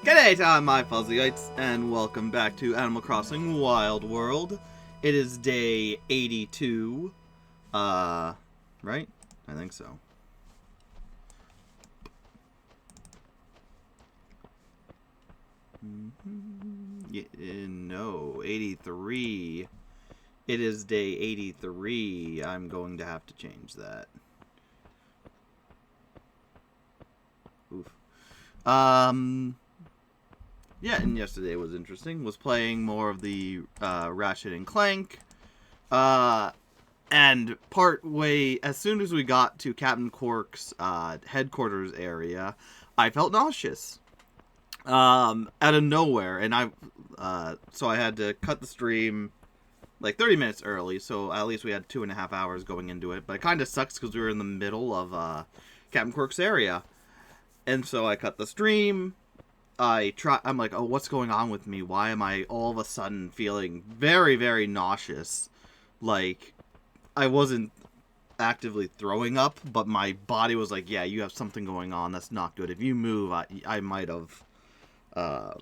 G'day time, my Fuzzyites, and welcome back to Animal Crossing Wild World. It is day 82, right? I think so. No, 83. It is day 83. I'm going to have to change that. Oof. Yeah, and yesterday was interesting. Was playing more of the Ratchet and Clank. And part way, as soon as we got to Captain Quark's headquarters area, I felt nauseous. Out of nowhere. And so I had to cut the stream like 30 minutes early, so at least we had 2.5 hours going into it. But it kind of sucks because we were in the middle of Captain Quark's area. And so I cut the stream. I'm like, oh, what's going on with me? Why am I all of a sudden feeling very, very nauseous? Like, I wasn't actively throwing up, but my body was like, yeah, you have something going on. That's not good. If you move, I might have. But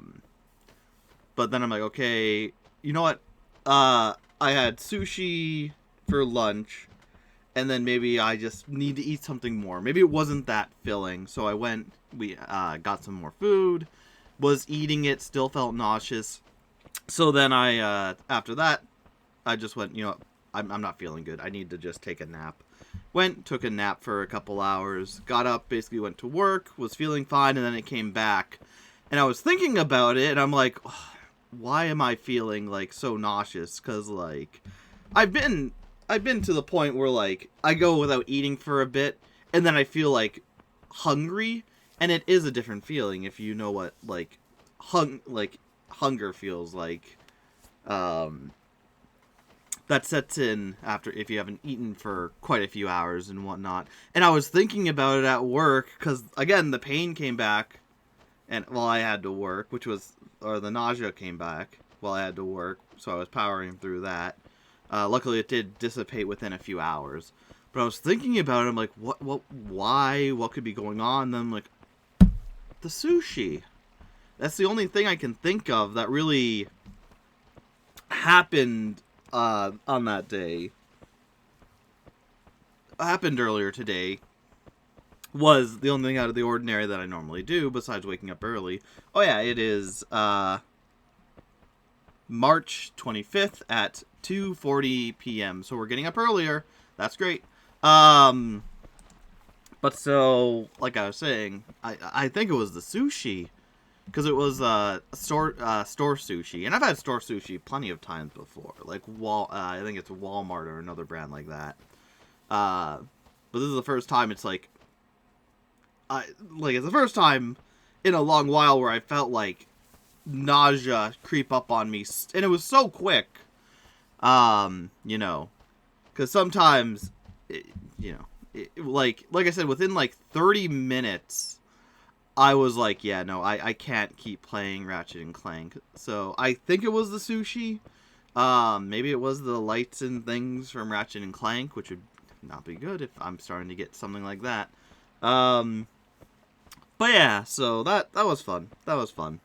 then I'm like, okay, you know what? I had sushi for lunch, and then maybe I just need to eat something more. Maybe it wasn't that filling, so I went, we got some more food, was eating it, still felt nauseous. So then after that, I just went, you know, I'm not feeling good. I need to just take a nap. Went, took a nap for a couple hours, got up, basically went to work, was feeling fine, and then it came back. And I was thinking about it, and I'm like, oh, why am I feeling, like, so nauseous? Because, like, I've been to the point where, like, I go without eating for a bit, and then I feel, like, hungry, and it is a different feeling if you know what, like, hunger feels like. That sets in after if you haven't eaten for quite a few hours and whatnot. And I was thinking about it at work, because, again, the pain came back, and, well, I had to work, or the nausea came back while I had to work, so I was powering through that. Luckily, it did dissipate within a few hours. But I was thinking about it, I'm like, why, what could be going on? And then I'm like, the sushi. That's the only thing I can think of that really happened on that day. Happened earlier today. Was the only thing out of the ordinary that I normally do, besides waking up early. Oh yeah, it is March 25th at 2:40 p.m. So we're getting up earlier. That's great. But so, like I was saying, I think it was the sushi. Because it was store sushi. And I've had store sushi plenty of times before. Like, I think it's Walmart or another brand like that. But this is the first time it's like... it's the first time in a long while where I felt like nausea creep up on me. And it was so quick. You know. Because sometimes, like I said, within like 30 minutes... I was like, yeah, no, I can't keep playing Ratchet and Clank. So I think it was the sushi. Maybe it was the lights and things from Ratchet and Clank, which would not be good if I'm starting to get something like that. But yeah, so that was fun. That was fun.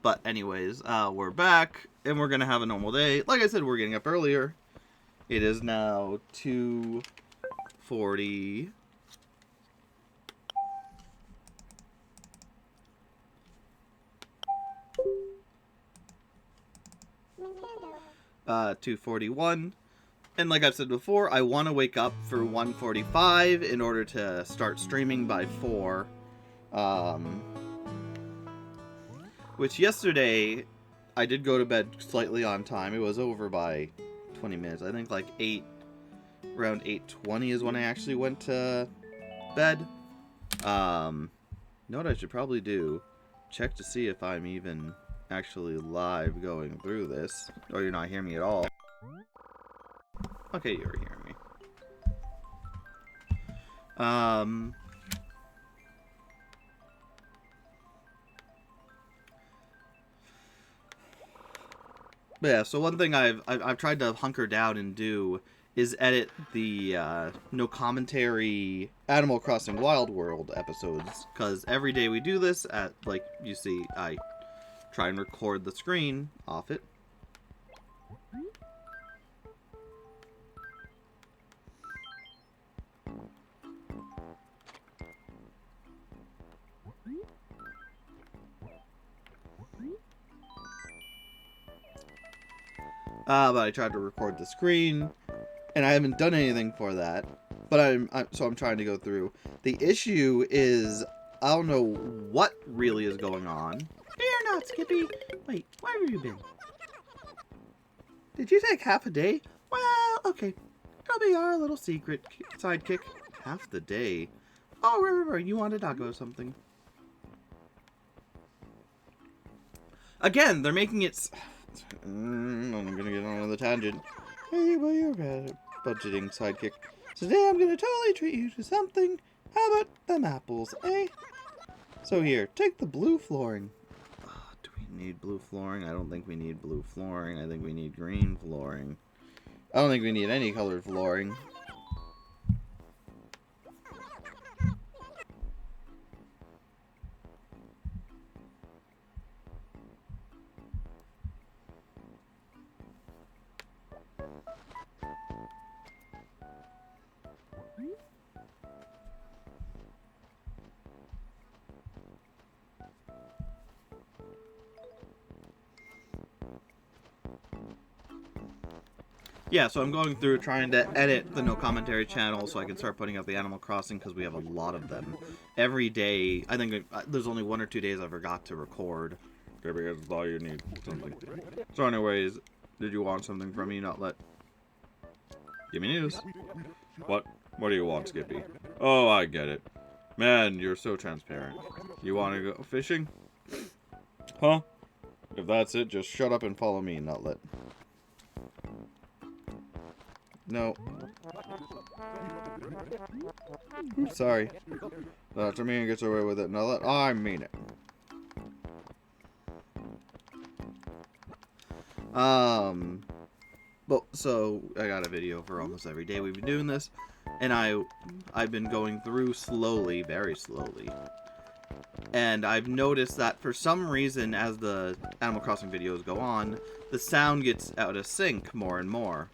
But anyways, we're back, and we're gonna have a normal day. Like I said, we're getting up earlier. It is now 2:40. 2:41. And like I've said before, I want to wake up for 1:45 in order to start streaming by 4. Which yesterday, I did go to bed slightly on time. It was over by 20 minutes. I think like around 8:20 is when I actually went to bed. You know what I should probably do? Check to see if I'm even actually live going through this. Or you're not hearing me at all. Okay, you're hearing me. But yeah, so one thing I've tried to hunker down and do is edit the no commentary Animal Crossing Wild World episodes, because every day we do this at, like you see, I try and record the screen off it. But I tried to record the screen, and I haven't done anything for that. But I'm trying to go through. The issue is I don't know what really is going on. Fear not, Skippy. Wait, where have you been? Did you take half a day? Well, okay. It'll be our little secret sidekick. Half the day. Oh, remember, you want to talk about something. Again, they're making it... I'm gonna get on the tangent. Hey, well, you're bad at budgeting, sidekick. Today I'm gonna totally treat you to something. How about them apples, eh? So here, take the blue flooring. Do we need blue flooring? I don't think we need blue flooring. I think we need green flooring. I don't think we need any colored flooring. Yeah, so I'm going through trying to edit the no commentary channel so I can start putting up the Animal Crossing, because we have a lot of them. Every day, I think there's only 1 or 2 days I forgot to record. Okay, because it's all you need, something. So anyways, did you want something from me, not let... Give me news. What? What do you want, Skippy? Oh, I get it. Man, you're so transparent. You want to go fishing? Huh? If that's it, just shut up and follow me, not let... No. Oops, sorry. After me gets away with it. Now I mean it. But so I got a video for almost every day we've been doing this, and I've been going through slowly, very slowly. And I've noticed that for some reason, as the Animal Crossing videos go on, the sound gets out of sync more and more.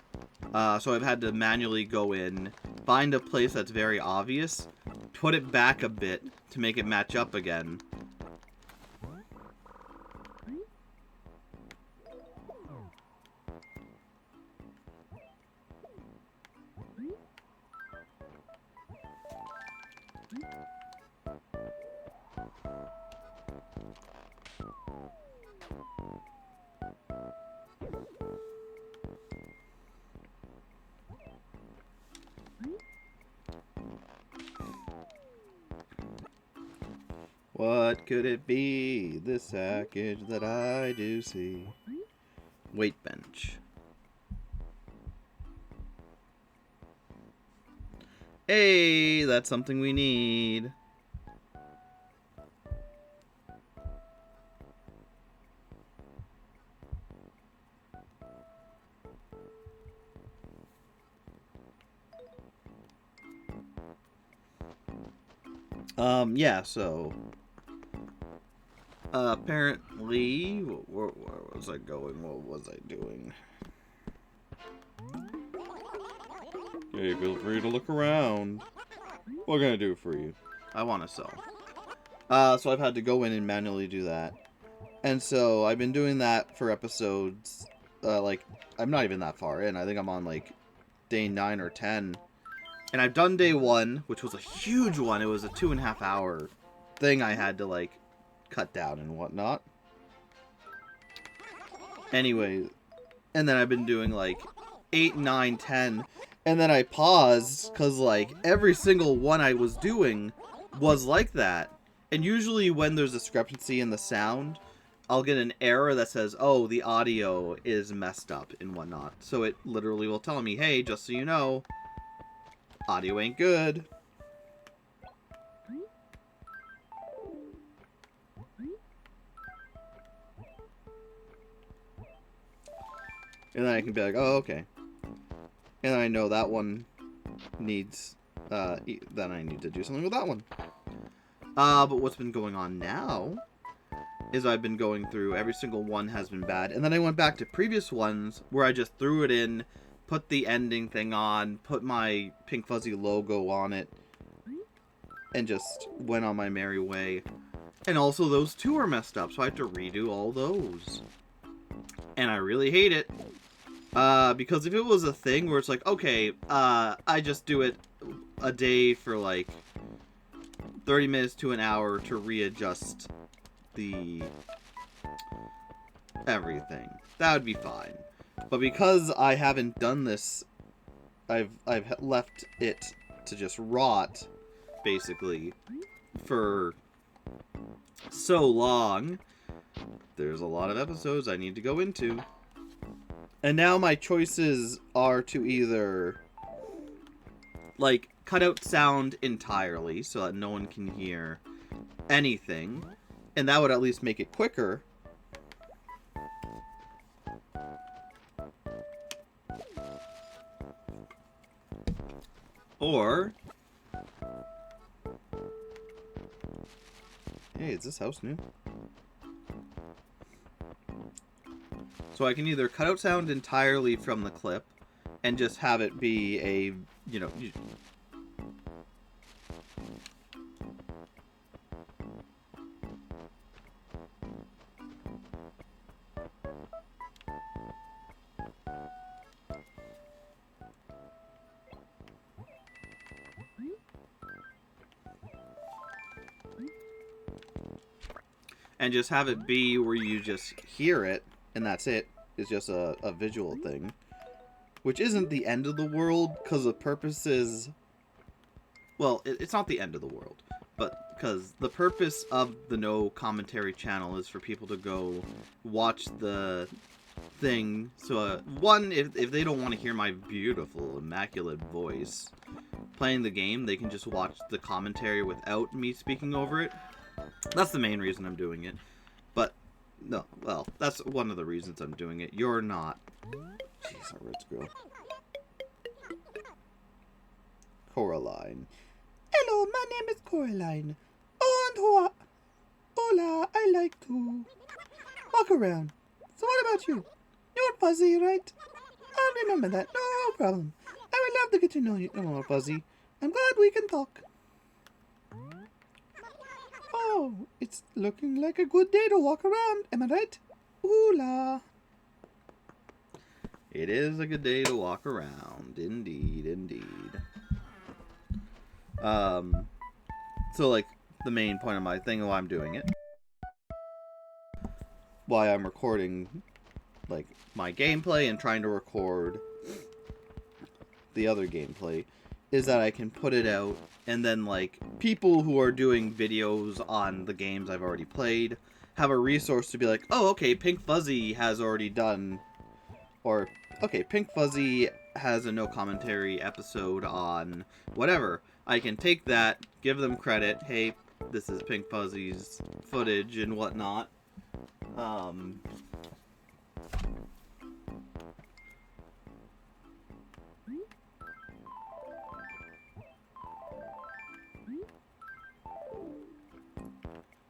So I've had to manually go in, find a place that's very obvious, put it back a bit to make it match up again. What could it be? This package that I do see. Weight bench. Hey, that's something we need. Yeah, so... apparently... Where was I going? What was I doing? Hey, feel free to look around. What can I do for you? I want to sell. So I've had to go in and manually do that. And so I've been doing that for episodes, like, I'm not even that far in. I think I'm on, like, day 9 or 10. And I've done day 1, which was a huge one. It was a 2.5 hour thing I had to, like, cut down and whatnot. Anyway, and then I've been doing, like, 8, 9, 10. And then I paused, because, like, every single one I was doing was like that. And usually when there's discrepancy in the sound, I'll get an error that says, oh, the audio is messed up and whatnot. So it literally will tell me, hey, just so you know, audio ain't good. And then I can be like, oh, okay. And I know that one needs, then I need to do something with that one. But what's been going on now is I've been going through, every single one has been bad. And then I went back to previous ones where I just threw it in, put the ending thing on, put my Pink Fuzzy logo on it, and just went on my merry way. And also those two are messed up, so I have to redo all those. And I really hate it. Because if it was a thing where it's like, okay, I just do it a day for like 30 minutes to an hour to readjust the everything, that would be fine. But because I haven't done this, I've left it to just rot, basically, for so long. There's a lot of episodes I need to go into. And now my choices are to either, like, cut out sound entirely so that no one can hear anything, and that would at least make it quicker. Or, hey, is this house new? So I can either cut out sound entirely from the clip and just have it be a, you know, and just have it be where you just hear it, and that's it. It's just a visual thing. Which isn't the end of the world, because the purpose is... Well, it's not the end of the world, but because the purpose of the no commentary channel is for people to go watch the thing. So, one, if they don't want to hear my beautiful, immaculate voice playing the game, they can just watch the commentary without me speaking over it. That's the main reason I'm doing it. But, no, well, that's one of the reasons I'm doing it. You're not. Jeez, our Ritz girl. Coraline. Hello, my name is Coraline. And hola, I like to walk around. So what about you? You're Fuzzy, right? I'll remember that, no problem. I would love to get to know you more, Fuzzy. I'm glad we can talk. Oh, it's looking like a good day to walk around, am I right? Ooh la. It is a good day to walk around, indeed, indeed. So like, the main point of my thing, why I'm doing it, why I'm recording, like, my gameplay and trying to record the other gameplay, is that I can put it out, and then, like, people who are doing videos on the games I've already played have a resource to be like, oh, okay, Pink Fuzzy has already done, or, okay, Pink Fuzzy has a no commentary episode on whatever. I can take that, give them credit, hey, this is Pink Fuzzy's footage and whatnot.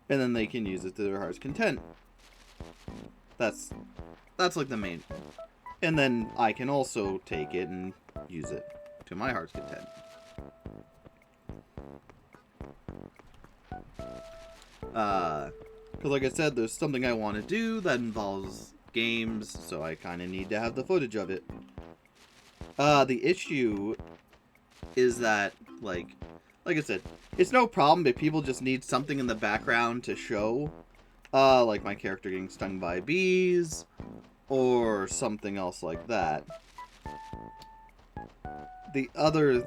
And then they can use it to their heart's content. That's like the main. And then I can also take it and use it to my heart's content. Because like I said, there's something I want to do that involves games, so I kind of need to have the footage of it. The issue is that, like I said, it's no problem if people just need something in the background to show. Like my character getting stung by bees, or something else like that. The other,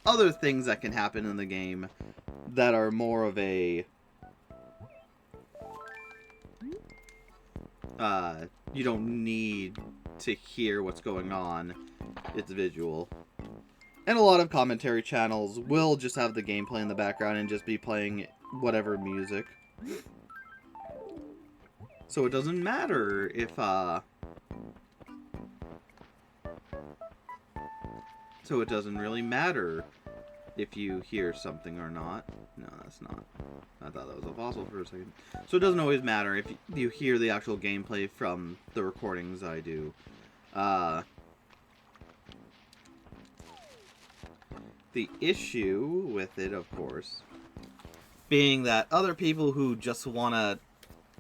other things that can happen in the game that are more of a, you don't need to hear what's going on. It's visual. And a lot of commentary channels will just have the gameplay in the background and just be playing whatever music. So it doesn't matter if, So it doesn't really matter if you hear something or not. No, that's not. I thought that was a fossil for a second. So it doesn't always matter if you hear the actual gameplay from the recordings I do. The issue with it, of course, being that other people who just want to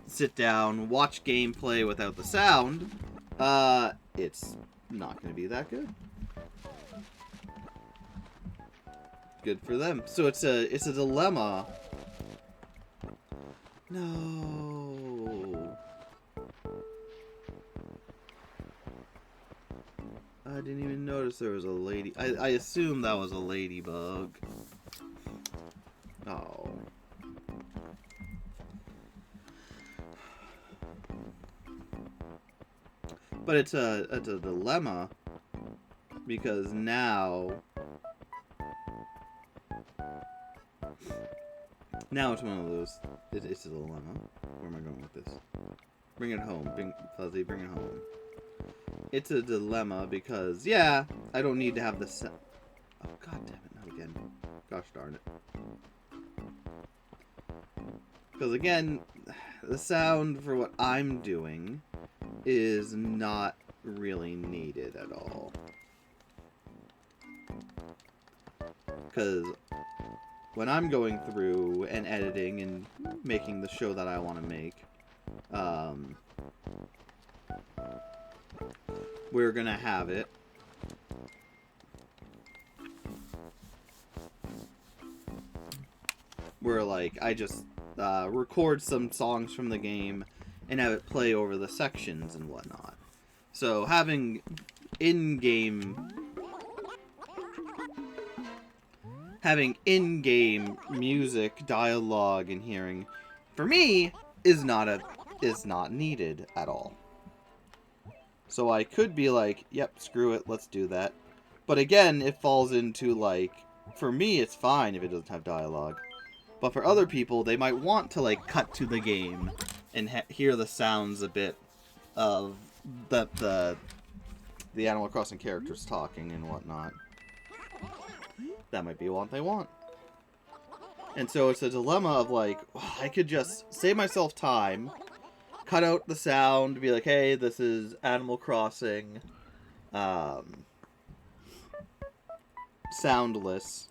sit down, watch gameplay without the sound, it's not going to be that good. Good for them. So it's a dilemma. No. I didn't even notice there was a lady. I assumed that was a ladybug. Oh. But it's a dilemma because now it's one of those. It's a dilemma. Where am I going with this? Bring it home, Fuzzy. Bring it home. It's a dilemma because yeah, I don't need to have the sound. Oh god damn it! Not again. Gosh darn it. Because again, the sound for what I'm doing is not really needed at all. Because when I'm going through and editing and making the show that I want to make, we're gonna have it where like I just record some songs from the game and have it play over the sections and whatnot. So having in-game music, dialogue, and hearing, for me, is not needed at all. So I could be like, yep, screw it, let's do that. But again, it falls into like, for me, it's fine if it doesn't have dialogue. But for other people, they might want to like cut to the game and hear the sounds a bit of the Animal Crossing characters talking and whatnot. That might be what they want. And so it's a dilemma of like, I could just save myself time, cut out the sound, be like, hey, this is Animal Crossing, soundless,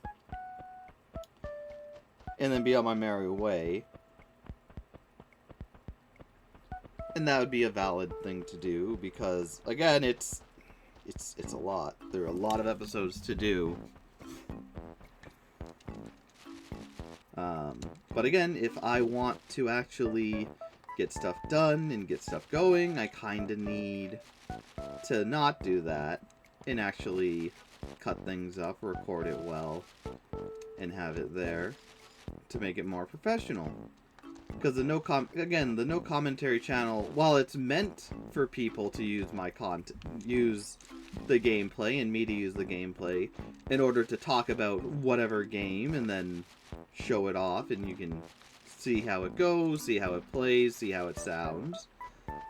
and then be on my merry way. And that would be a valid thing to do because, again, it's a lot. There are a lot of episodes to do. But again, if I want to actually get stuff done and get stuff going, I kind of need to not do that and actually cut things up, record it well, and have it there to make it more professional. Because the no commentary channel, while it's meant for people to use my content, use the gameplay and me to use the gameplay in order to talk about whatever game and then show it off and you can see how it goes, see how it plays, see how it sounds.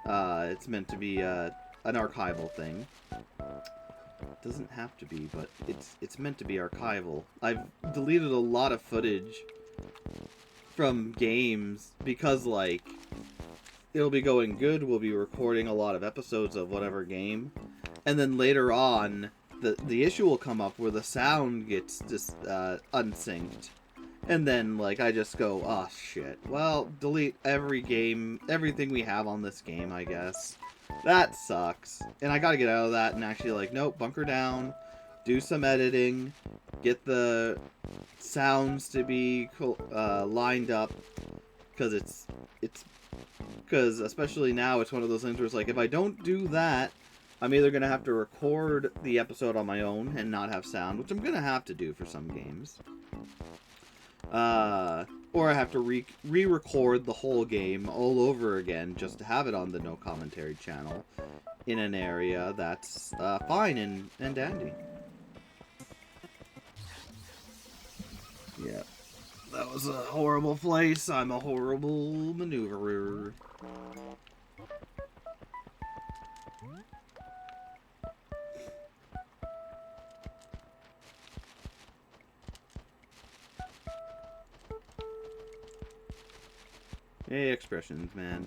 It's meant to be an archival thing. It doesn't have to be, but it's meant to be archival. I've deleted a lot of footage from games because, like, it'll be going good, we'll be recording a lot of episodes of whatever game, and then later on, the issue will come up where the sound gets just unsynced. And then, like, I just go, oh, shit. Well, delete everything we have on this game, I guess. That sucks. And I gotta get out of that and actually, like, nope, bunker down, do some editing, get the sounds to be lined up, because because especially now, it's one of those things where it's like, if I don't do that, I'm either going to have to record the episode on my own and not have sound, which I'm going to have to do for some games. Or I have to re-record the whole game all over again just to have it on the no commentary channel in an area that's fine and dandy. Yeah, that was a horrible place. I'm a horrible maneuverer. Hey, expressions, man.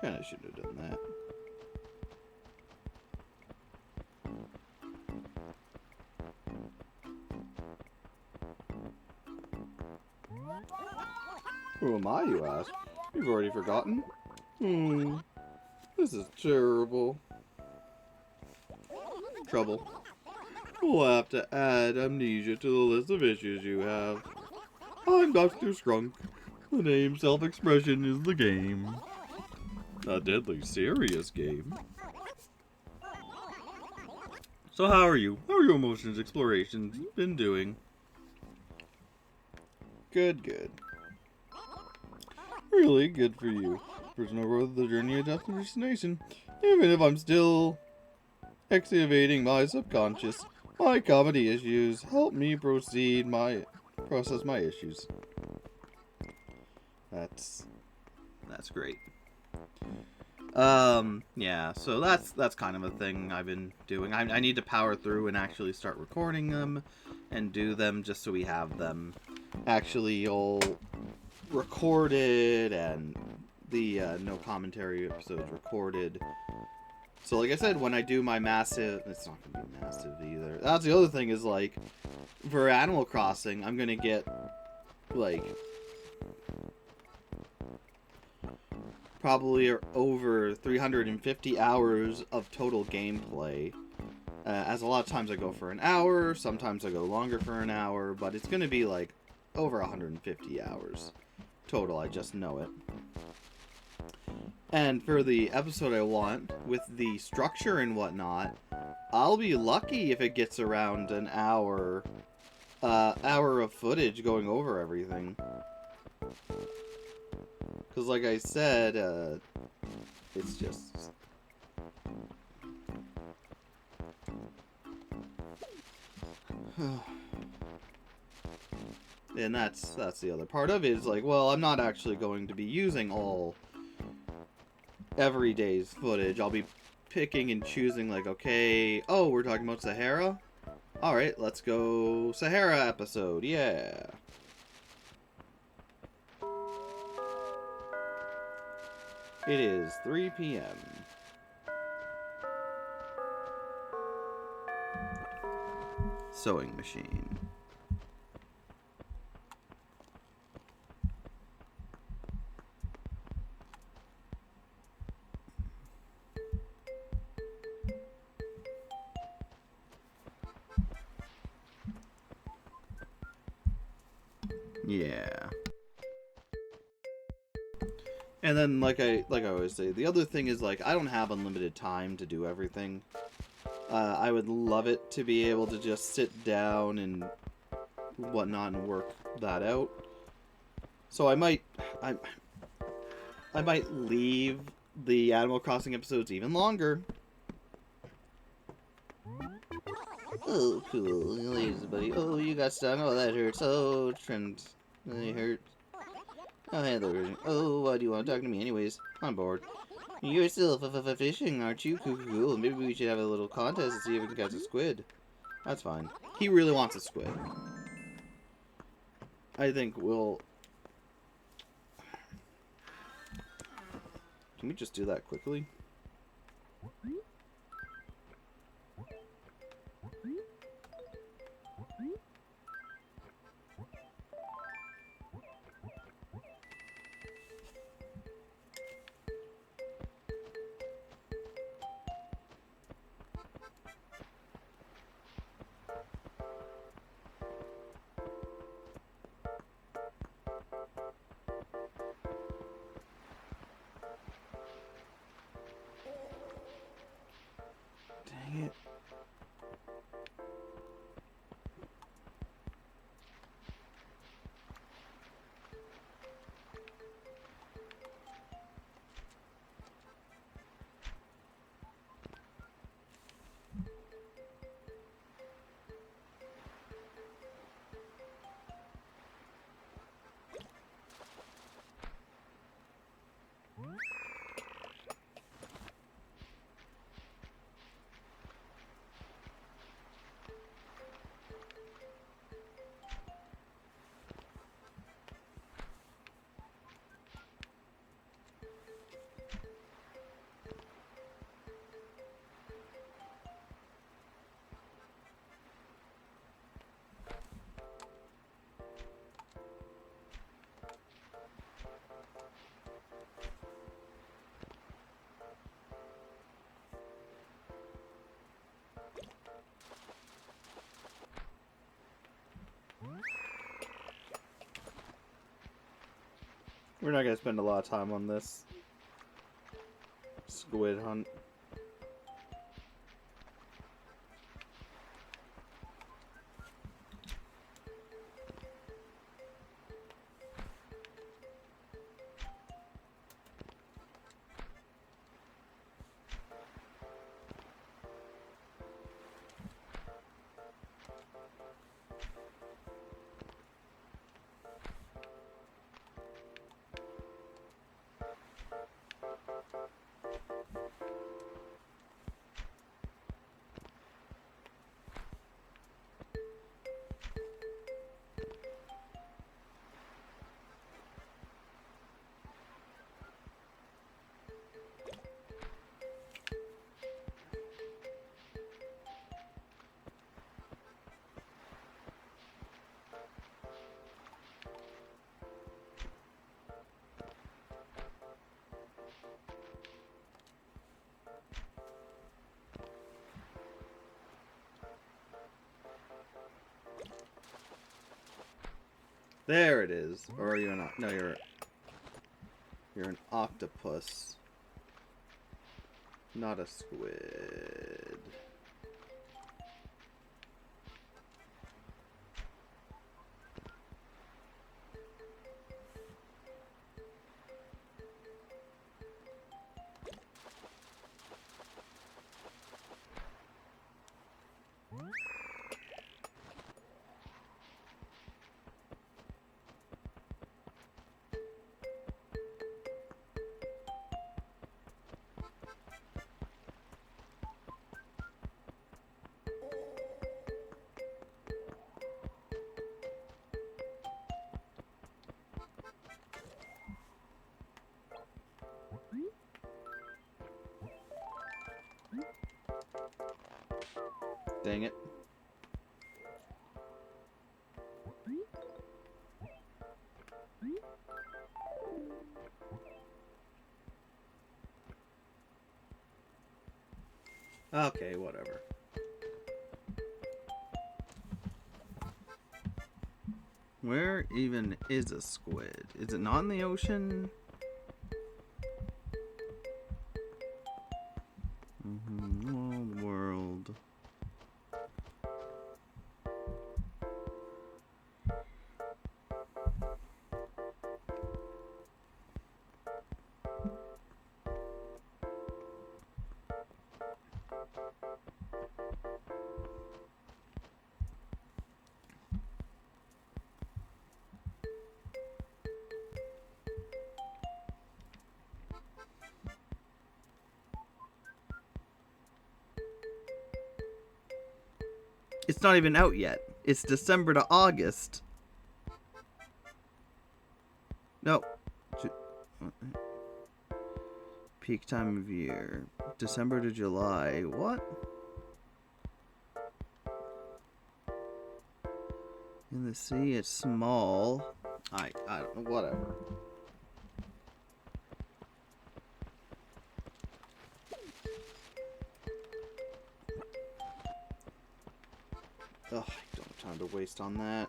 Kinda should have done that. Who am I, you ask? You've already forgotten? This is terrible. Trouble. We'll have to add amnesia to the list of issues you have. I'm Dr. Shunk. The name self-expression is the game. A deadly serious game. So how are you? How are your emotions explorations been doing? Good, good. Really good for you. Personal growth of the journey of death and destination. Even if I'm still excavating my subconscious, my comedy issues help me process my issues. That's great. Yeah, so that's kind of a thing I've been doing. I need to power through and actually start recording them and do them just so we have them actually all recorded and the no commentary episodes recorded. So like I said, when I do my massive, it's not gonna be massive either. That's the other thing is like for Animal Crossing, I'm gonna get like probably over 350 hours of total gameplay. As a lot of times I go for an hour, sometimes I go longer for an hour, but it's going to be like over 150 hours total, I just know it. And for the episode I want, with the structure and whatnot, I'll be lucky if it gets around an hour of footage going over everything. Because like I said, it's just... and that's the other part of it, is like, well, I'm not actually going to be using all every day's footage. I'll be picking and choosing, like, okay, oh, we're talking about Sahara? Alright, let's go Sahara episode, yeah. It is 3 p.m. Sewing machine. Yeah. And then, like I always say, the other thing is, like, I don't have unlimited time to do everything. I would love it to be able to just sit down and whatnot and work that out. So I might leave the Animal Crossing episodes even longer. Oh, cool. Ladies, buddy. Oh, you got stung. Oh, that hurts. Oh, Trent. It hurts. Oh, hello. Oh, why do you want to talk to me anyways? I'm bored. You're still fishing, aren't you? Cool. Maybe we should have a little contest and see if we can catch a squid. That's fine. He really wants a squid. I think we'll... Can we just do that quickly? Dang it. We're not gonna spend a lot of time on this squid hunt. There it is. Or are you an... No, you're an octopus. Not a squid. Dang it. Okay, whatever. Where even is a squid? Is it not in the ocean? Old world. It's not even out yet. It's December to August. No. Peak time of year. December to July. What? In the sea, it's small. I don't know. Whatever. Ugh, I don't have time to waste on that.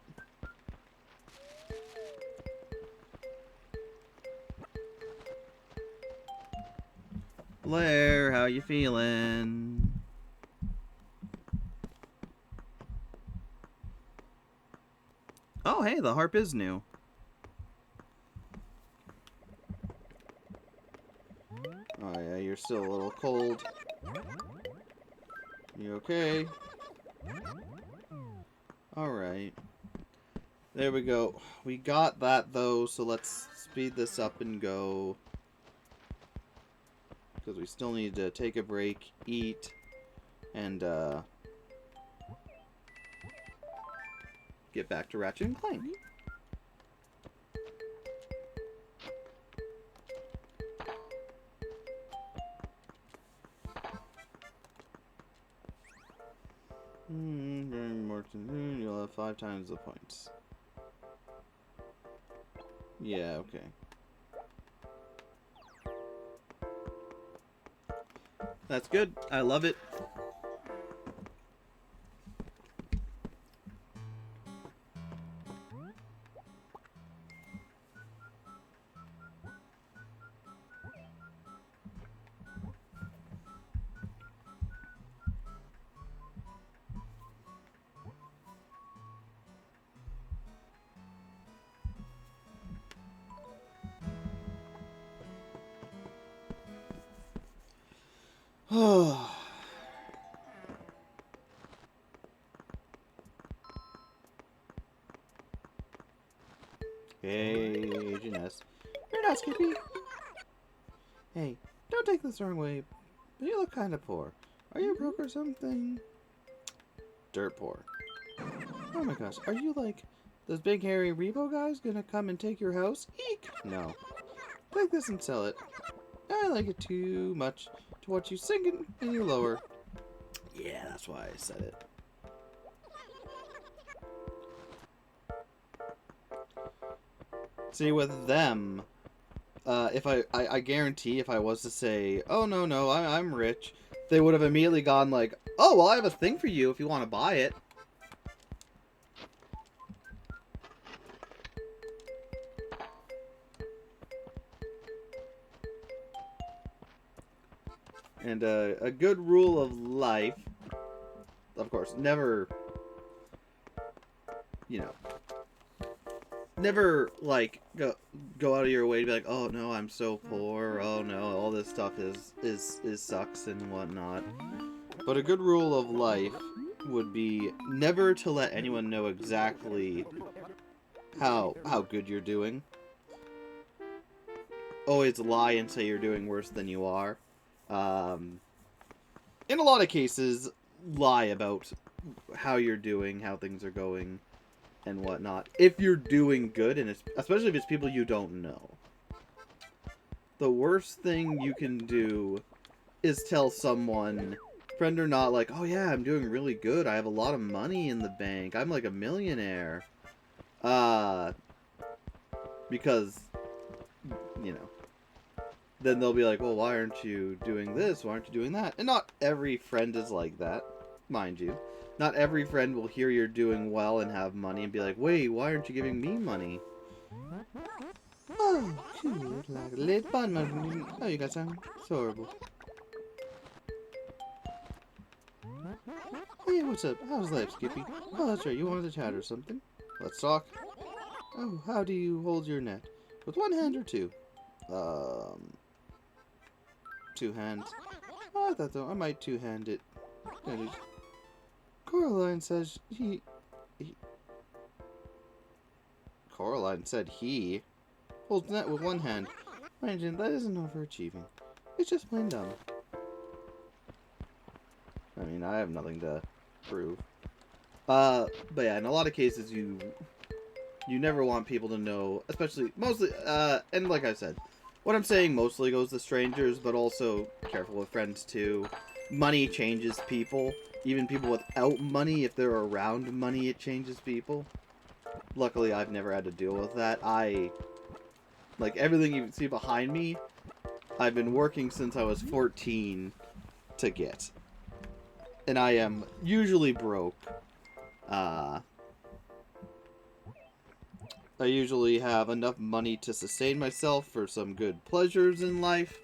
Blair, how you feeling? Oh, hey, the harp is new. Oh, yeah, you're still a little cold. You okay? Alright. There we go. We got that, though, so let's speed this up and go. Because we still need to take a break, eat, and, get back to Ratchet and Clank. During Morton, you'll have 5 times the points. Yeah, okay. That's good. I love it. Hey, Agent S. You're not Skippy. Hey, don't take this the wrong way, but you look kind of poor. Are you broke or something? Dirt poor. Oh my gosh, are you like those big hairy Rebo guys gonna come and take your house? Eek! No. Take this and sell it. I like it too much to watch you singing in your lower. Yeah, that's why I said it. See, with them, if I guarantee if I was to say, oh, no, I'm rich, they would have immediately gone like, oh, well, I have a thing for you if you want to buy it. And a good rule of life, of course, never, you know, never, like, go out of your way to be like, oh, no, I'm so poor, oh, no, all this stuff is sucks and whatnot. But a good rule of life would be never to let anyone know exactly how good you're doing. Always lie and say you're doing worse than you are. In a lot of cases, lie about how you're doing, how things are going, and whatnot. If you're doing good, and especially if it's people you don't know. The worst thing you can do is tell someone, friend or not, like, oh yeah, I'm doing really good. I have a lot of money in the bank. I'm like a millionaire. Because, you know, then they'll be like, well, why aren't you doing this? Why aren't you doing that? And not every friend is like that, mind you. Not every friend will hear you're doing well and have money and be like, wait, why aren't you giving me money? Oh, cute, like a little bun. Oh, you guys sound so horrible. Hey, what's up? How's life, Skippy? Oh, that's right, you wanted to chat or something. Let's talk. Oh, how do you hold your net? With one hand or two? Two hands. Oh, I thought though I might two-hand it. Coraline says he... Coraline said he holds net with one hand. Mind you, that isn't overachieving. It's just plain dumb. I mean, I have nothing to prove. But yeah, in a lot of cases, you never want people to know, especially, mostly, and like I said, what I'm saying mostly goes to strangers, but also careful with friends too. Money changes people. Even people without money, if they're around money, it changes people. Luckily, I've never had to deal with that. Like, everything you see behind me, I've been working since I was 14 to get. And I am usually broke. I usually have enough money to sustain myself for some good pleasures in life,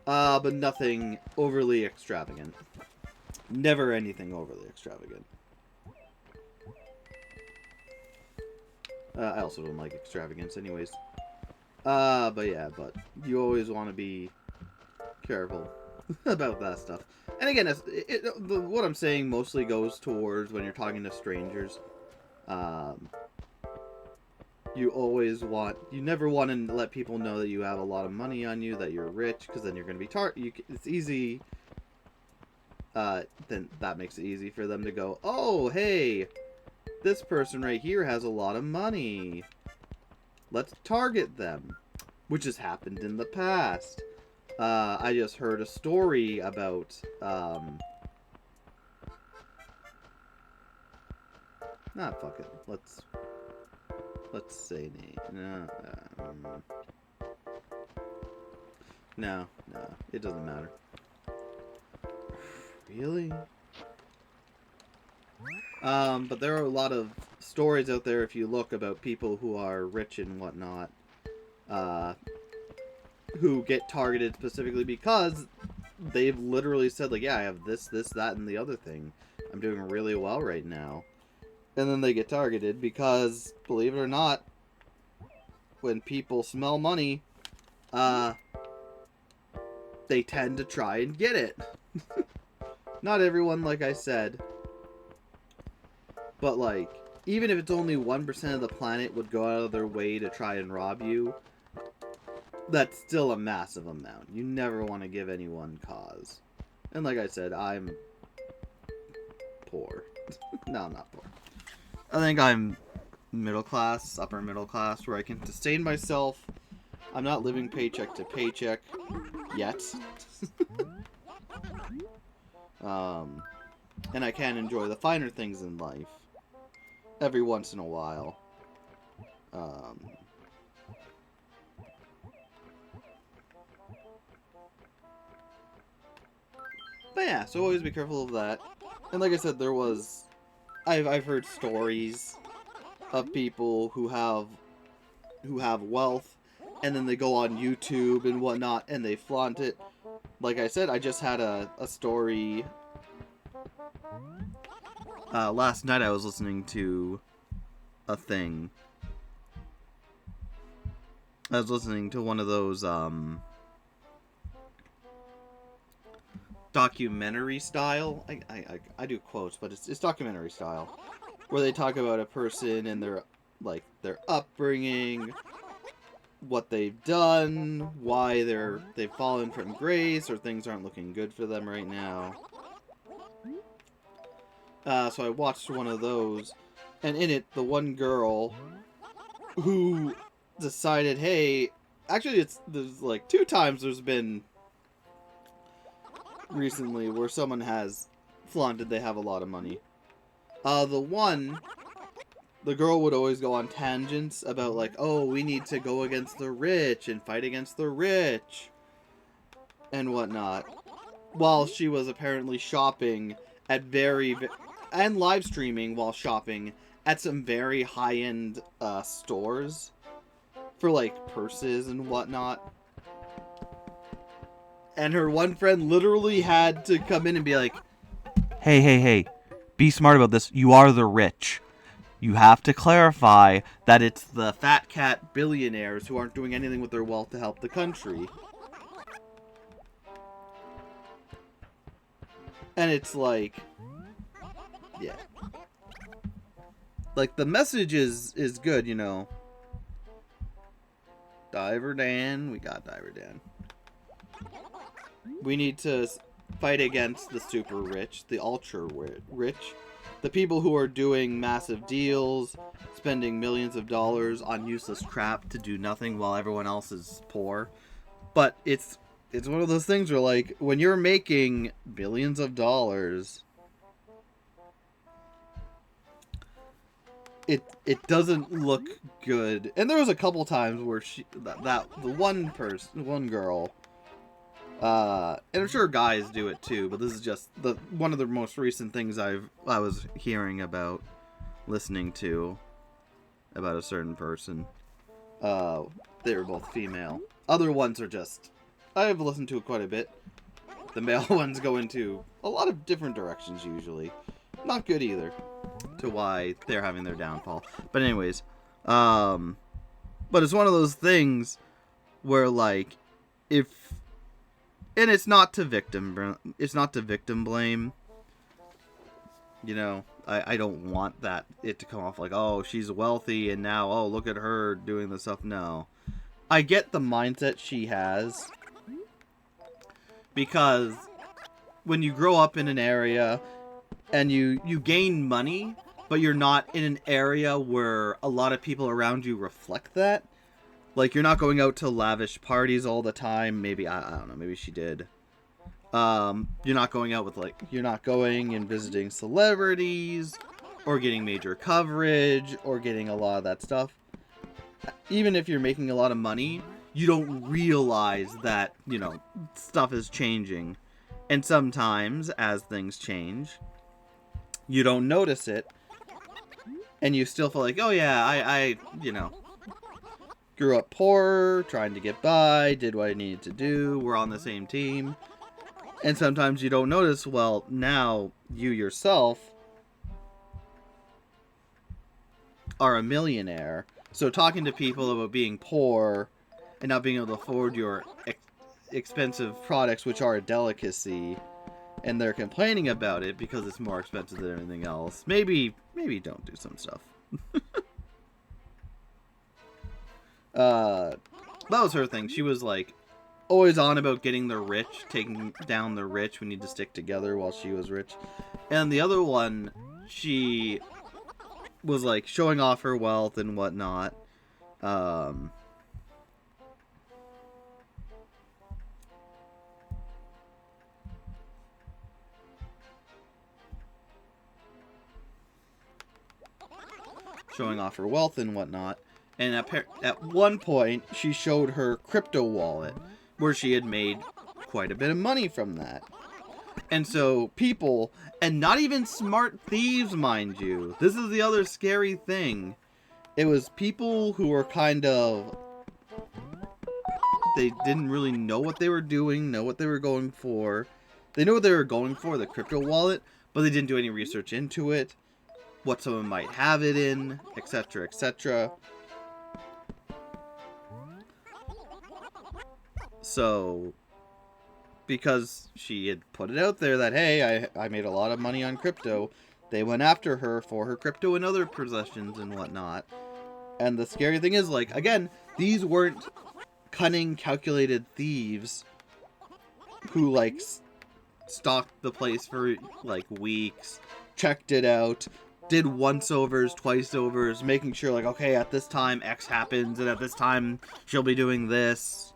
but nothing overly extravagant. Never anything overly extravagant. I also don't like extravagance anyways. But yeah, but you always want to be careful about that stuff. And again, what I'm saying mostly goes towards when you're talking to strangers. You never want to let people know that you have a lot of money on you, that you're rich, because then you're going to be it's easy, then that makes it easy for them to go, oh, hey, this person right here has a lot of money. Let's target them, which has happened in the past. I just heard a story about, fuck it, let's say name. No, it doesn't matter. Really? But there are a lot of stories out there, if you look, about people who are rich and whatnot, who get targeted specifically because they've literally said, like, yeah, I have this, that, and the other thing. I'm doing really well right now. And then they get targeted because, believe it or not, when people smell money, they tend to try and get it. Not everyone, like I said. But, like, even if it's only 1% of the planet would go out of their way to try and rob you, that's still a massive amount. You never want to give anyone cause. And like I said, I'm poor. No, I'm not poor. I think I'm middle class, upper middle class, where I can sustain myself. I'm not living paycheck to paycheck yet. And I can enjoy the finer things in life every once in a while. But yeah, so always be careful of that. And like I said, I've heard stories of people who have wealth, and then they go on YouTube and whatnot, and they flaunt it. Like I said, I just had a story. Last night I was listening to a thing. I was listening to one of those, documentary style. I do quotes, but it's documentary style. Where they talk about a person and their upbringing, what they've done, why they've fallen from grace, or things aren't looking good for them right now. So I watched one of those, and in it, the one girl who decided, hey, actually there's like 2 times there's been recently where someone has flaunted they have a lot of money. The girl would always go on tangents about like, oh, we need to go against the rich and fight against the rich and whatnot, while she was apparently shopping at and live streaming while shopping at some very high-end stores for like purses and whatnot. And her one friend literally had to come in and be like, hey, be smart about this. You are the rich. You have to clarify that it's the fat cat billionaires who aren't doing anything with their wealth to help the country. And it's like, yeah. Like, the message is good, you know. Diver Dan, we got Diver Dan. We need to fight against the super rich, the ultra rich, the people who are doing massive deals, spending millions of dollars on useless crap to do nothing while everyone else is poor. But it's one of those things where, like, when you're making billions of dollars, it doesn't look good. And there was a couple times where the one girl, and I'm sure guys do it too, but this is just one of the most recent things I was hearing about, listening to about a certain person. They were both female. Other ones are just, I've listened to it quite a bit. The male ones go into a lot of different directions usually. Not good either, to why they're having their downfall. But anyways, but it's one of those things where, like, and it's not to victim blame. You know, I don't want it to come off like, oh, she's wealthy and now, oh, look at her doing this stuff. No. I get the mindset she has, because when you grow up in an area and you gain money, but you're not in an area where a lot of people around you reflect that. Like, you're not going out to lavish parties all the time. Maybe, I don't know, maybe she did. You're not going out with, like, you're not going and visiting celebrities, or getting major coverage, or getting a lot of that stuff. Even if you're making a lot of money, you don't realize that, you know, stuff is changing. And sometimes, as things change, you don't notice it, and you still feel like, oh yeah, I you know, grew up poor, trying to get by, did what I needed to do, we're on the same team. And sometimes you don't notice, well, now you yourself are a millionaire. So talking to people about being poor and not being able to afford your expensive products, which are a delicacy, and they're complaining about it because it's more expensive than anything else. Maybe don't do some stuff. That was her thing. She was like always on about getting the rich, taking down the rich. We need to stick together while she was rich. And the other one, she was like showing off her wealth and whatnot. Showing off her wealth and whatnot. And at one point, she showed her crypto wallet, where she had made quite a bit of money from that. And so people, and not even smart thieves, mind you, this is the other scary thing. It was people who were kind of, they didn't really know what they were doing, know what they were going for. They knew what they were going for, the crypto wallet, but they didn't do any research into it, what someone might have it in, etc., etc. So, because she had put it out there that, hey, I made a lot of money on crypto, they went after her for her crypto and other possessions and whatnot. And the scary thing is, like, again, these weren't cunning, calculated thieves who, like, stalked the place for, like, weeks, checked it out, did once-overs, twice-overs, making sure, like, okay, at this time X happens, and at this time she'll be doing this.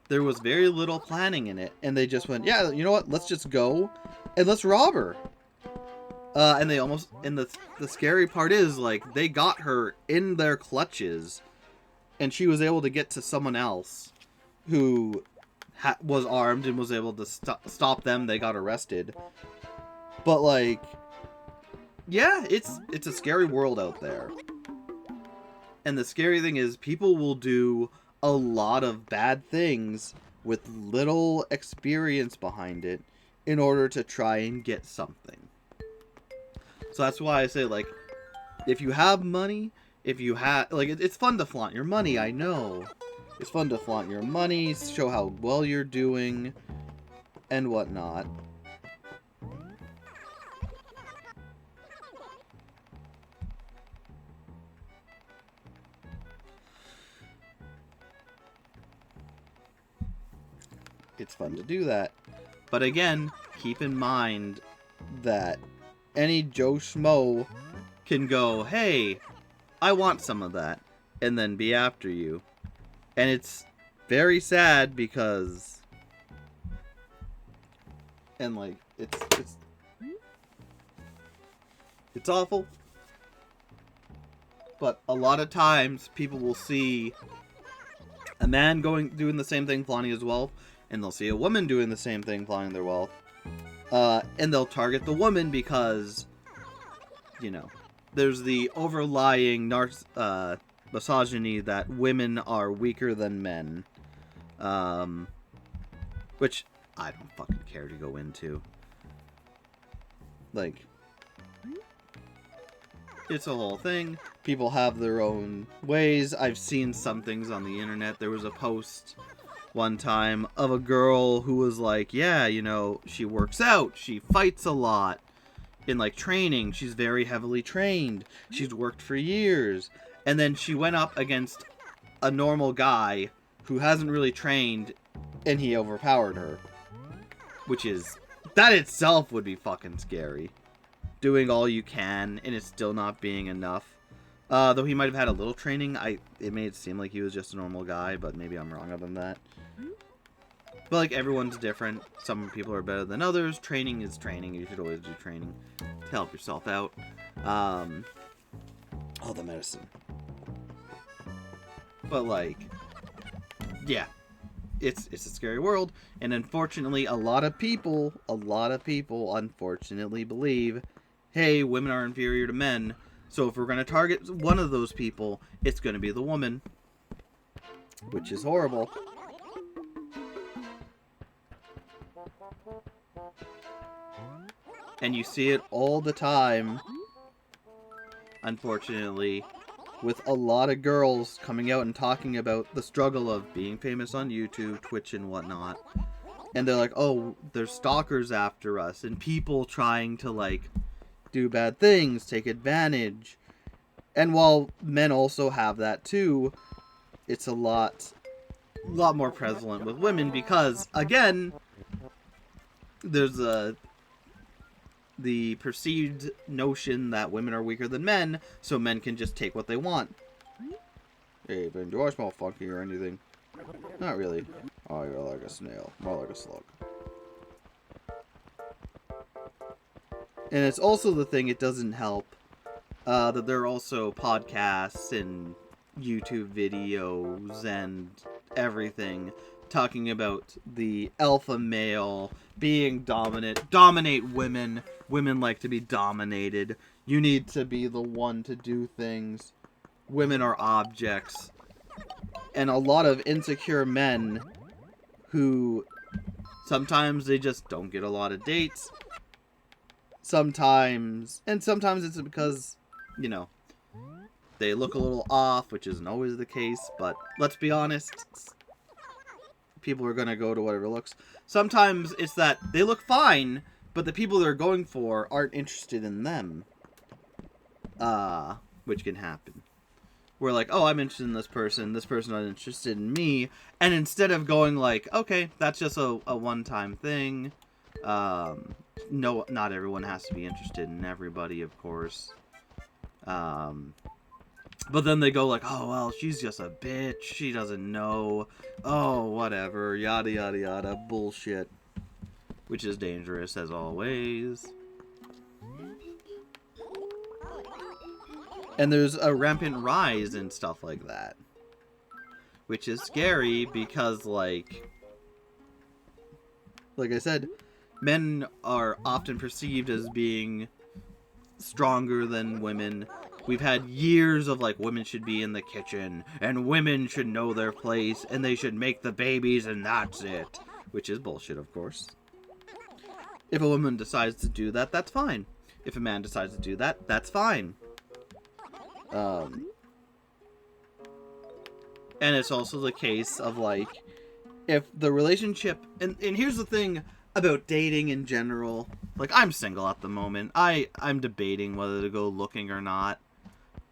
There was very little planning in it, and they just went, yeah, you know what, let's just go, and let's rob her. And they almost, and the scary part is, like, they got her in their clutches, and she was able to get to someone else who was armed and was able to stop them. They got arrested. But, like, yeah, it's a scary world out there. And the scary thing is, people will do a lot of bad things with little experience behind it in order to try and get something. So that's why I say, like, if you have money, if you have, like, it's fun to flaunt your money, I know. It's fun to flaunt your money, show how well you're doing, and whatnot. It's fun to do that. But again, keep in mind that any Joe Schmo can go, hey, I want some of that, and then be after you. And it's very sad because, and like, it's awful. But a lot of times people will see a man doing the same thing, flaunting his wealth, and they'll see a woman doing the same thing, flaunting their wealth. And they'll target the woman because, you know, there's the overlying misogyny that women are weaker than men. Which I don't fucking care to go into. Like, it's a whole thing. People have their own ways. I've seen some things on the internet. There was a post one time of a girl who was like, yeah, you know, she works out, she fights a lot in, like, training, she's very heavily trained, she's worked for years, and then she went up against a normal guy who hasn't really trained, and he overpowered her. Which is, that itself would be fucking scary. Doing all you can, and it's still not being enough. Though he might have had a little training, it made it seem like he was just a normal guy, but maybe I'm wrong on that. But, like, everyone's different. Some people are better than others. Training is training. You should always do training to help yourself out. All the medicine. But, like, yeah. It's a scary world. And unfortunately, a lot of people, unfortunately believe, hey, women are inferior to men. So if we're going to target one of those people, it's going to be the woman. Which is horrible. And you see it all the time, unfortunately, with a lot of girls coming out and talking about the struggle of being famous on YouTube, Twitch, and whatnot. And they're like, oh, there's stalkers after us, and people trying to, like, do bad things, take advantage. And while men also have that too, it's a lot more prevalent with women because, again, there's the perceived notion that women are weaker than men, so men can just take what they want. Hey, Ben, do I smell funky or anything? Not really. Oh, you're like a snail. More like a slug. And it's also the thing, it doesn't help that there are also podcasts and YouTube videos and everything talking about the alpha male being dominate women. Women like to be dominated. You need to be the one to do things. Women are objects. And a lot of insecure men who sometimes they just don't get a lot of dates. Sometimes it's because, you know, they look a little off, which isn't always the case, but let's be honest, people are going to go to whatever looks. Sometimes it's that they look fine, but the people they're going for aren't interested in them. Which can happen. We're like, oh, I'm interested in this person not interested in me, and instead of going like, okay, that's just a one-time thing, no, not everyone has to be interested in everybody, of course. But then they go like, oh, well, she's just a bitch. She doesn't know. Oh, whatever. Yada, yada, yada. Bullshit. Which is dangerous, as always. And there's a rampant rise in stuff like that. Which is scary because, like I said, men are often perceived as being stronger than women. We've had years of, like, women should be in the kitchen, and women should know their place, and they should make the babies, and that's it. Which is bullshit, of course. If a woman decides to do that, that's fine. If a man decides to do that, that's fine. And it's also the case of, like, if the relationship... And here's the thing about dating in general. Like, I'm single at the moment. I'm debating whether to go looking or not.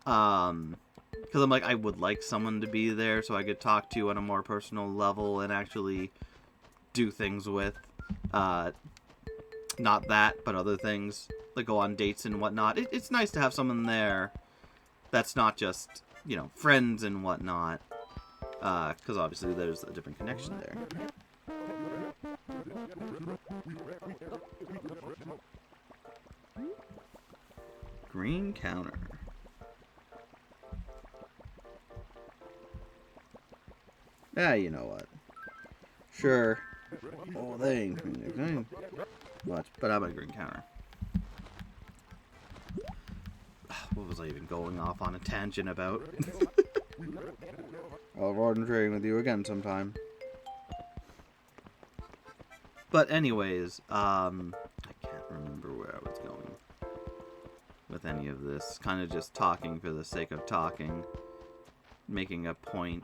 Because I'm like, I would like someone to be there so I could talk to on a more personal level and actually do things with. Not that, but other things. Like go on dates and whatnot. It's nice to have someone there that's not just, you know, friends and whatnot. Because obviously there's a different connection there. Green counter. Yeah, you know what. Sure. Oh, they ain't green. Much, but I'm a green counter. What was I even going off on a tangent about? I'll avoid trading with you again sometime. But anyways, I can't remember where I was going with any of this. Kind of just talking for the sake of talking. Making a point.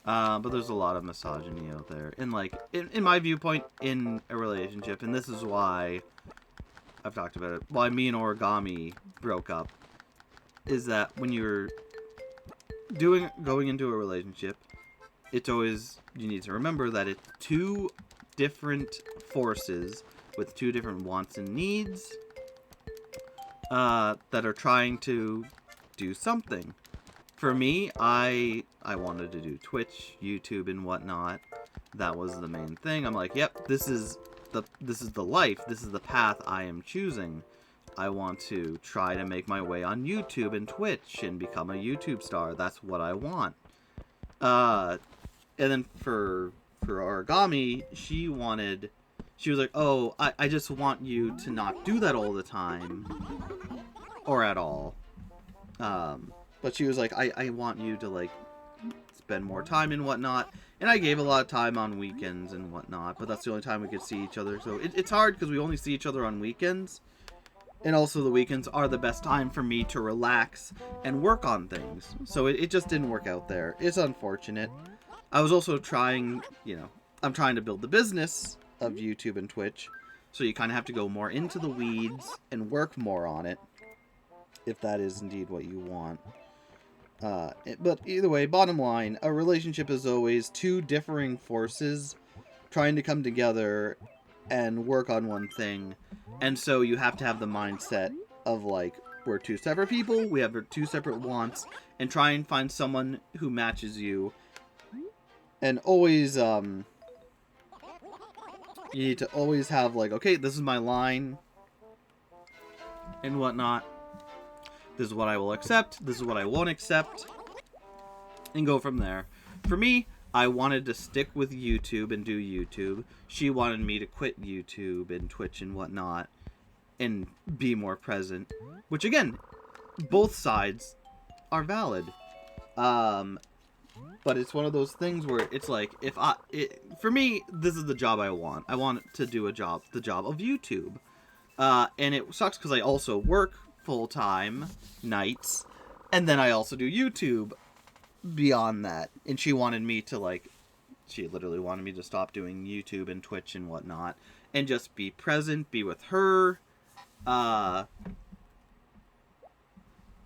But there's a lot of misogyny out there. And, like, in my viewpoint, in a relationship, and this is why I've talked about it, why me and Origami broke up, is that when you're going into a relationship, it's always, you need to remember that it's two different forces with two different wants and needs that are trying to do something. For me, I wanted to do Twitch, YouTube, and whatnot. That was the main thing. I'm like, yep, this is the life. This is the path I am choosing. I want to try to make my way on YouTube and Twitch and become a YouTube star. That's what I want. And then for Origami, she was like, oh, I just want you to not do that all the time. Or at all. But she was like, I want you to, like, spend more time and whatnot. And I gave a lot of time on weekends and whatnot, but that's the only time we could see each other. So it's hard because we only see each other on weekends. And also the weekends are the best time for me to relax and work on things. So it just didn't work out there. It's unfortunate. I was also trying, I'm trying to build the business of YouTube and Twitch. So you kind of have to go more into the weeds and work more on it, if that is indeed what you want. But either way, bottom line, a relationship is always two differing forces trying to come together and work on one thing. And so you have to have the mindset of, like, we're two separate people, we have two separate wants, and try and find someone who matches you. And always, you need to always have, like, okay, this is my line and whatnot. This is what I will accept, this is what I won't accept, and go from there. For me, I wanted to stick with YouTube and do YouTube. She wanted me to quit YouTube and Twitch and whatnot and be more present. Which, again, both sides are valid. But it's one of those things where it's like, for me, this is the job I want. I want to do the job of YouTube. And it sucks because I also work full-time nights, and then I also do YouTube beyond that. And she wanted me to, she literally wanted me to stop doing YouTube and Twitch and whatnot and just be present, be with her,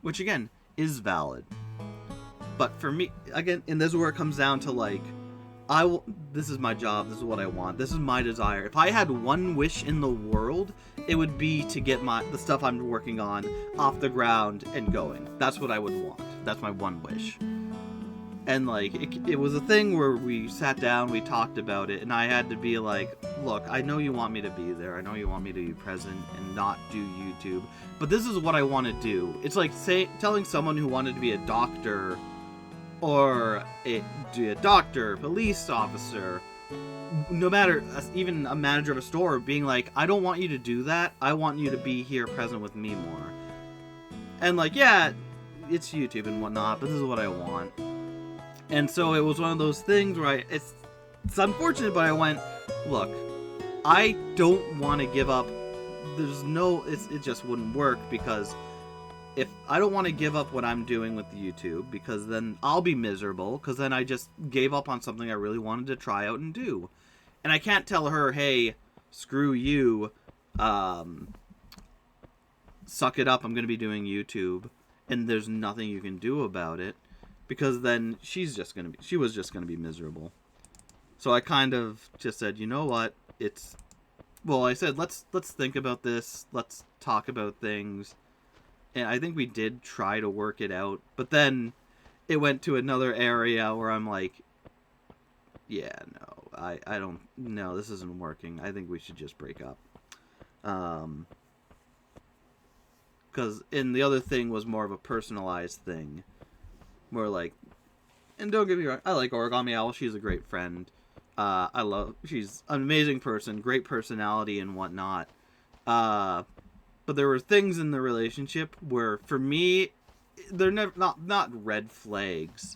which again is valid. But for me, again, and this is where it comes down to, this is my job, this is what I want, this is my desire. If I had one wish in the world, it would be to get the stuff I'm working on off the ground and going. That's what I would want. That's my one wish. And, it was a thing where we sat down, we talked about it, and I had to be like, look, I know you want me to be there, I know you want me to be present and not do YouTube, but this is what I want to do. It's like telling someone who wanted to be a doctor, or a doctor, police officer, no matter, even a manager of a store, being like, I don't want you to do that, I want you to be here present with me more. And yeah, it's YouTube and whatnot, but this is what I want. And so it was one of those things where it's unfortunate, but I went, look, I don't want to give up. It just wouldn't work, because if I don't want to give up what I'm doing with YouTube, because then I'll be miserable, because then I just gave up on something I really wanted to try out and do. And I can't tell her, hey, screw you, suck it up, I'm going to be doing YouTube, and there's nothing you can do about it. Because then she was just going to be miserable. So I kind of just said, you know what? I said, let's think about this. Let's talk about things. And I think we did try to work it out. But then it went to another area where I'm like, yeah, no, I don't, no, this isn't working. I think we should just break up. And the other thing was more of a personalized thing. More and don't get me wrong, I like Origami Owl, she's a great friend. She's an amazing person, great personality and whatnot. But there were things in the relationship where, for me, they're not red flags.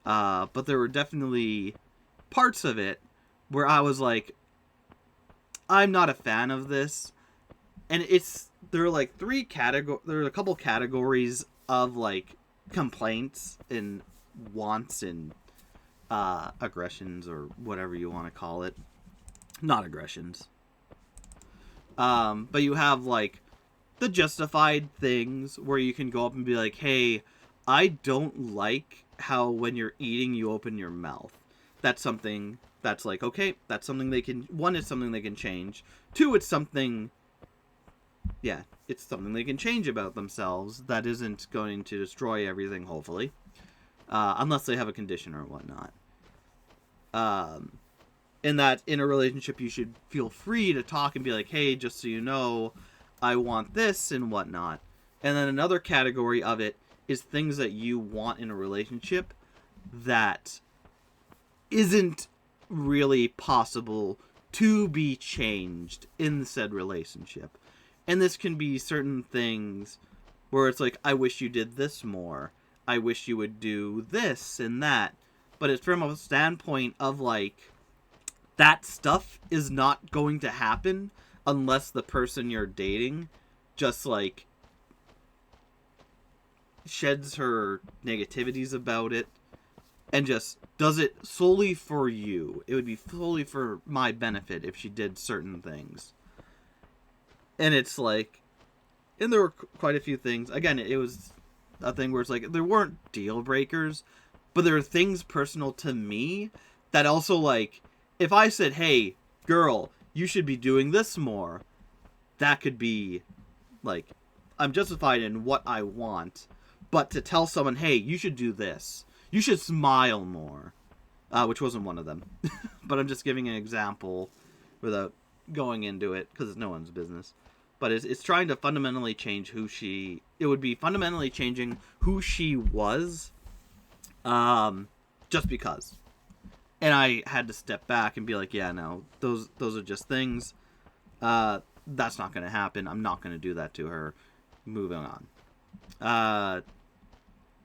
But there were definitely parts of it where I was like, I'm not a fan of this. And there are there are a couple categories of complaints and wants and aggressions, or whatever you want to call it. Not aggressions. But you have the justified things where you can go up and be like, hey, I don't like how when you're eating you open your mouth. That's something that's okay, that's something it's something they can change. Two, it's something they can change about themselves that isn't going to destroy everything, hopefully. Unless they have a condition or whatnot. In a relationship, you should feel free to talk and be like, hey, just so you know, I want this and whatnot. And then another category of it is things that you want in a relationship that isn't really possible to be changed in said relationship. And this can be certain things where it's I wish you did this more. I wish you would do this and that. But it's from a standpoint of that stuff is not going to happen unless the person you're dating just like sheds her negativities about it and just does it solely for you. It would be solely for my benefit if she did certain things. And it's like, and there were quite a few things. Again, it was a thing where it's like, there weren't deal breakers, but there are things personal to me that also, like, if I said, hey, girl, you should be doing this more, that could be, like, I'm justified in what I want. But to tell someone, hey, you should do this, you should smile more, which wasn't one of them. But I'm just giving an example without going into it, because it's no one's business. But it's trying to fundamentally change who she... It would be fundamentally changing who she was, just because. And I had to step back and be like, yeah, no, those are just things. That's not going to happen. I'm not going to do that to her. Moving on.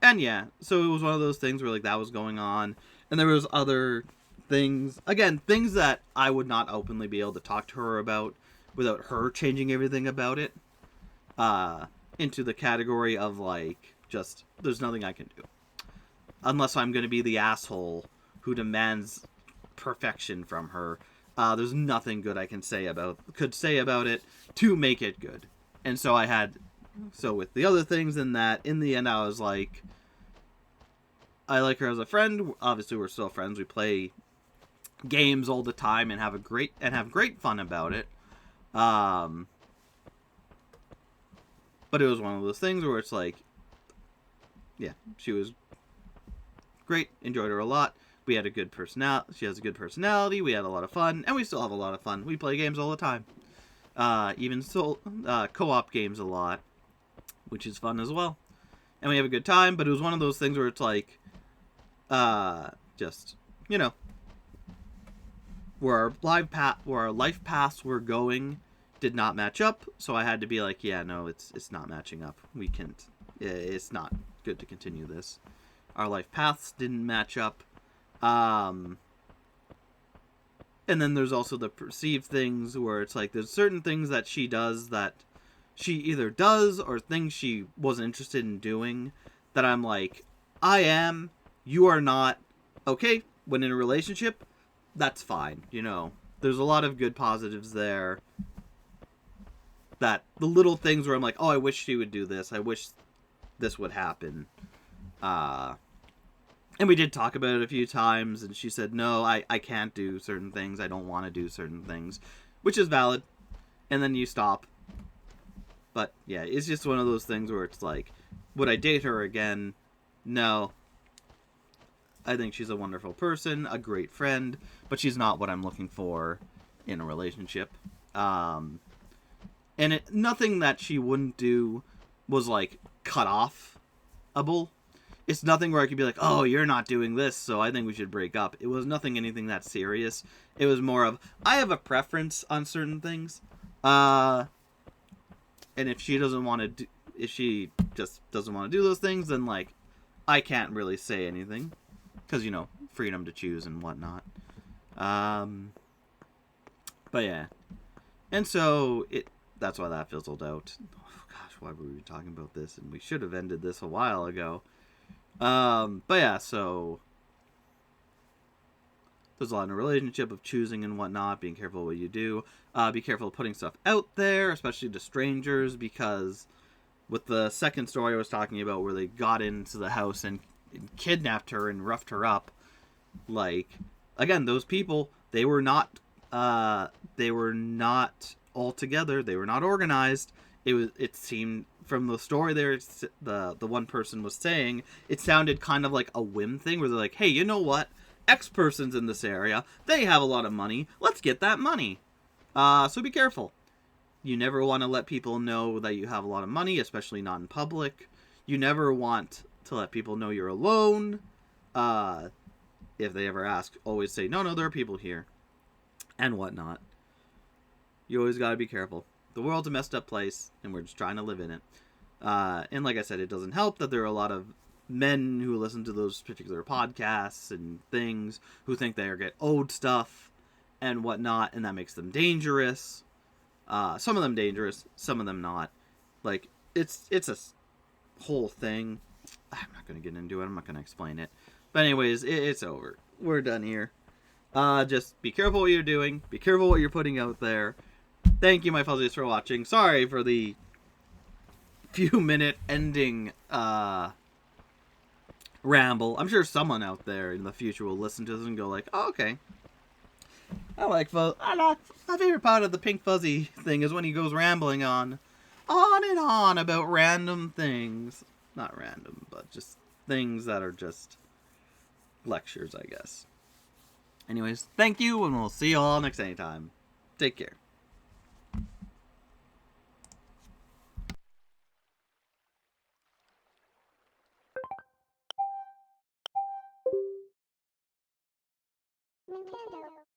And yeah, so it was one of those things where, like, that was going on. And there was other things. Again, things that I would not openly be able to talk to her about without her changing everything about it. Into the category of, like, just, there's nothing I can do. Unless I'm going to be the asshole who demands perfection from her. There's nothing good I could say about it to make it good. And so with the other things in the end I was like, I like her as a friend. Obviously we're still friends. We play games all the time and have great fun about it. But it was one of those things where it's like, yeah, she was great, enjoyed her a lot. We had a good personality. She has a good personality. We had a lot of fun, and we still have a lot of fun. We play games all the time. Even co-op games a lot, which is fun as well. And we have a good time, but it was one of those things where it's like, just, you know, where our life paths were going did not match up, so I had to be like, yeah, no, it's not matching up. We can't, it's not good to continue this. Our life paths didn't match up. And then there's also the perceived things where it's like there's certain things that she does that she either does or things she wasn't interested in doing that I'm like, I am, you are not. Okay, when in a relationship, that's fine, you know. There's a lot of good positives there. That the little things where I'm like, oh, I wish she would do this. I wish this would happen. And we did talk about it a few times, and she said, no, I can't do certain things. I don't want to do certain things, which is valid. And then you stop. But, yeah, it's just one of those things where it's like, would I date her again? No. I think she's a wonderful person, a great friend, but she's not what I'm looking for in a relationship. And nothing that she wouldn't do was, like, cut off-able. It's nothing where I could be like, oh, you're not doing this, so I think we should break up. It was anything that serious. It was more of, I have a preference on certain things. And if she doesn't want to do, if she just doesn't want to do those things, then, like, I can't really say anything. Because, you know, freedom to choose and whatnot. But yeah. And so, that's why that fizzled out. Oh, gosh, why were we talking about this? And we should have ended this a while ago. But yeah, so there's a lot in a relationship of choosing and whatnot, being careful what you do. Be careful of putting stuff out there, especially to strangers, because with the second story I was talking about where they got into the house and kidnapped her and roughed her up, like, again, those people, they were not all together, they were not organized. It seemed from the story there, the one person was saying, it sounded kind of like a whim thing where they're like, hey, you know what? X person's in this area. They have a lot of money. Let's get that money. So be careful. You never want to let people know that you have a lot of money, especially not in public. You never want to let people know you're alone. If they ever ask, always say, no, there are people here. And whatnot. You always gotta be careful. The world's a messed up place, and we're just trying to live in it. And like I said, it doesn't help that there are a lot of men who listen to those particular podcasts and things who think they get owed stuff and whatnot, and that makes them dangerous. Some of them dangerous, some of them not. Like, it's a whole thing. I'm not gonna get into it. I'm not gonna explain it. But anyways, it's over. We're done here. Just be careful what you're doing. Be careful what you're putting out there. Thank you, my fuzzies, for watching. Sorry for the few-minute ending ramble. I'm sure someone out there in the future will listen to this and go like, oh, okay. I like my favorite part of the pink fuzzy thing is when he goes rambling on and on about random things. Not random, but just things that are just lectures, I guess. Anyways, thank you, and we'll see you all next anytime. Take care. Nintendo.